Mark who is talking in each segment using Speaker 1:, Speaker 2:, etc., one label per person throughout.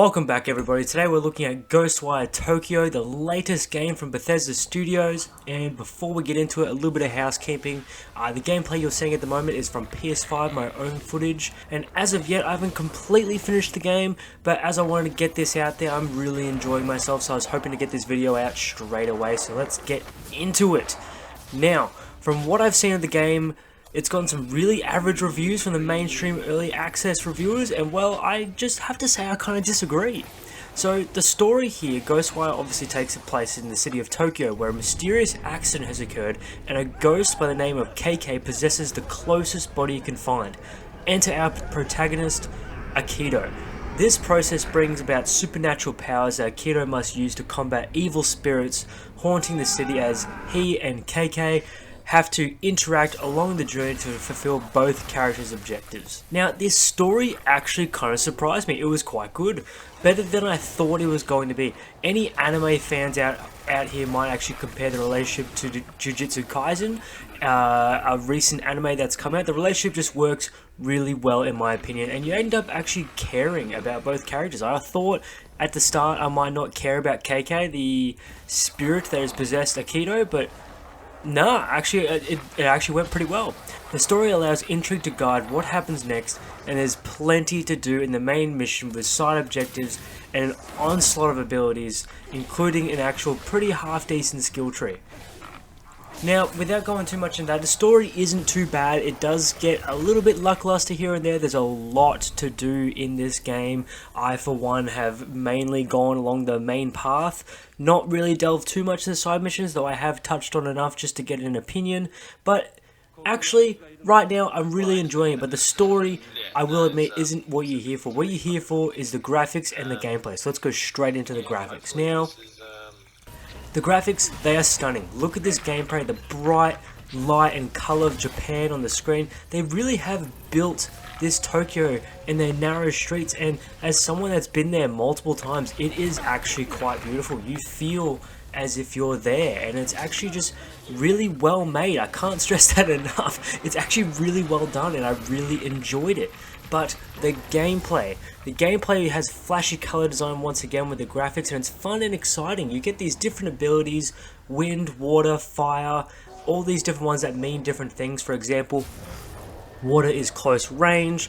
Speaker 1: Welcome back everybody. Today we're looking at Ghostwire Tokyo, the latest game from Bethesda Studios, and before we get into it, a little bit of housekeeping. The gameplay you're seeing at the moment is from PS5, my own footage, and as of yet I haven't completely finished the game, but as I wanted to get this out there, I'm really enjoying myself, so I was hoping to get this video out straight away, so let's get into it. Now, from what I've seen of the game, it's gotten some really average reviews from the mainstream early access reviewers, and well, I just have to say I kind of disagree. So the story here, Ghostwire obviously takes place in the city of Tokyo, where a mysterious accident has occurred and a ghost by the name of KK possesses the closest body you can find. Enter our protagonist, Akito. This process brings about supernatural powers that Akito must use to combat evil spirits haunting the city, as he and KK have to interact along the journey to fulfill both characters' objectives. Now, this story actually kind of surprised me. It was quite good. Better than I thought it was going to be. Any anime fans out here might actually compare the relationship to Jujutsu Kaisen, a recent anime that's come out. The relationship just works really well in my opinion, and you end up actually caring about both characters. I thought at the start I might not care about KK, the spirit that has possessed Akito, but nah, actually, it actually went pretty well. The story allows intrigue to guide what happens next, and there's plenty to do in the main mission with side objectives and an onslaught of abilities, including an actual pretty half-decent skill tree. Now, without going too much into that, the story isn't too bad. It does get a little bit lackluster here and there. There's a lot to do in this game. I, for one, have mainly gone along the main path, not really delved too much into the side missions, though I have touched on enough just to get an opinion. But actually, right now, I'm really enjoying it. But the story, I will admit, isn't what you're here for. What you're here for is the graphics and the gameplay. So let's go straight into the graphics. Now, the graphics, they are stunning. Look at this gameplay, the bright light and color of Japan on the screen. They really have built this Tokyo and their narrow streets, and as someone that's been there multiple times, it is actually quite beautiful. You feel as if you're there, and it's actually just really well made. I can't stress that enough. It's actually really well done, and I really enjoyed it. But the gameplay has flashy color design once again with the graphics, and it's fun and exciting. You get these different abilities: wind, water, fire, all these different ones that mean different things. For example, water is close range,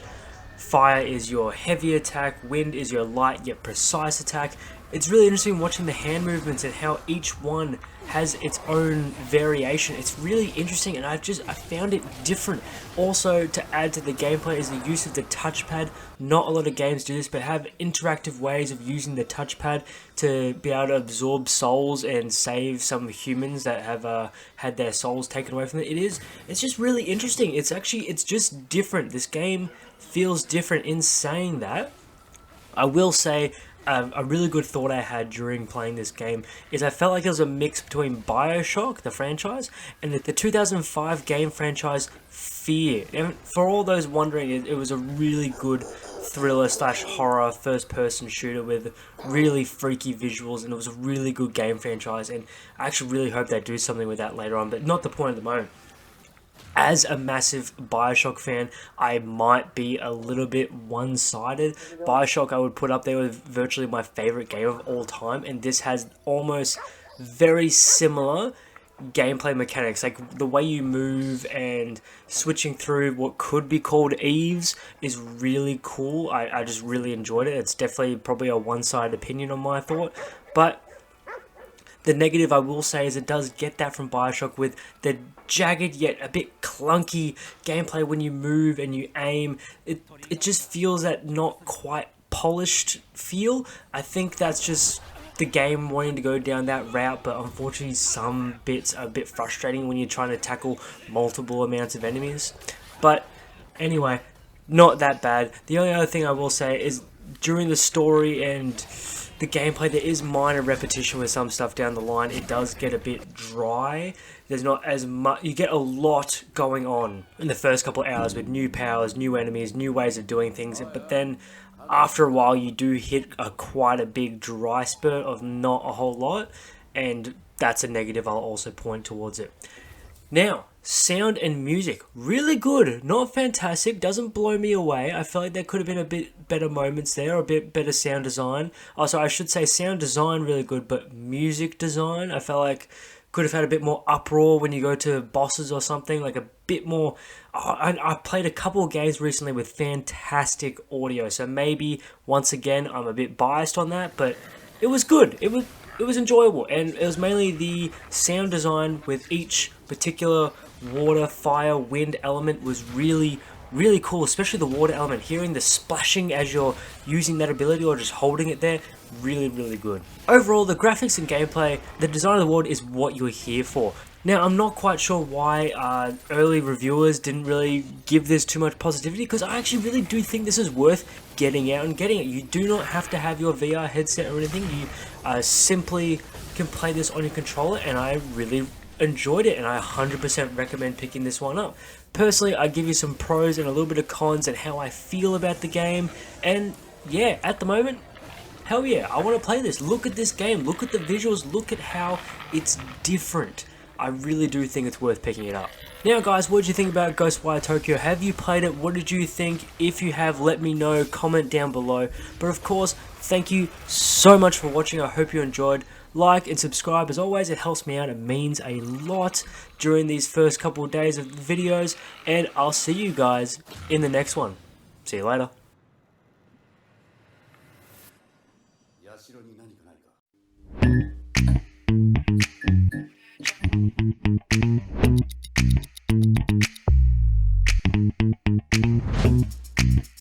Speaker 1: fire is your heavy attack, wind is your light yet precise attack. It's really interesting watching the hand movements and how each one has its own variation. It's really interesting, and I found it different. Also, to add to the gameplay is the use of the touchpad. Not a lot of games do this, but have interactive ways of using the touchpad to be able to absorb souls and save some humans that have had their souls taken away from them. It's just really interesting. It's just different. This game feels different. In saying that, I will say, a really good thought I had during playing this game is I felt like it was a mix between Bioshock, the franchise, and the 2005 game franchise Fear. And for all those wondering, it was a really good thriller / horror first-person shooter with really freaky visuals, and it was a really good game franchise, and I actually really hope they do something with that later on, but not the point at the moment. As a massive Bioshock fan, I might be a little bit one-sided. Bioshock I would put up there with virtually my favorite game of all time, and this has almost very similar gameplay mechanics. Like the way you move and switching through what could be called eaves is really cool. I just really enjoyed it. It's definitely probably a one-sided opinion on my thought, but the negative I will say is it does get that from Bioshock with the jagged yet a bit clunky gameplay when you move and you aim. It just feels that not quite polished feel. I think that's just the game wanting to go down that route, but unfortunately some bits are a bit frustrating when you're trying to tackle multiple amounts of enemies. But anyway, not that bad. The only other thing I will say is during the story and the gameplay, there is minor repetition with some stuff down the line. It does get a bit dry. There's not as much. You get a lot going on in the first couple of hours with new powers, new enemies, new ways of doing things. But then after a while, you do hit quite a big dry spurt of not a whole lot. And that's a negative I'll also point towards it. Now, Sound and music, really good. Not fantastic, doesn't blow me away. I feel like there could have been a bit better moments there, a bit better sound design. Also, I should say sound design really good, but music design, I felt like could have had a bit more uproar when you go to bosses or something, like a bit more. I played a couple of games recently with fantastic audio, so maybe once again I'm a bit biased on that, but it was good. It was enjoyable, and it was mainly the sound design with each particular water, fire, wind element was really cool, especially the water element. Hearing the splashing as you're using that ability or just holding it there, really good. Overall, the graphics and gameplay, the design of the world is what you're here for. Now, I'm not quite sure why early reviewers didn't really give this too much positivity, because I actually really do think this is worth getting out and getting it. You do not have to have your VR headset or anything. You simply can play this on your controller, and I really enjoyed it, and I 100% recommend picking this one up. Personally, I give you some pros and a little bit of cons and how I feel about the game, and yeah, at the moment, hell yeah, I want to play this. Look at this game, look at the visuals, look at how it's different. I really do think it's worth picking it up. Now guys, what did you think about Ghostwire Tokyo? Have you played it? What did you think? If you have, let me know, comment down below. But of course, thank you so much for watching. I hope you enjoyed. Like and subscribe, as always, it helps me out. It means a lot during these first couple of days of videos. And I'll see you guys in the next one. See you later.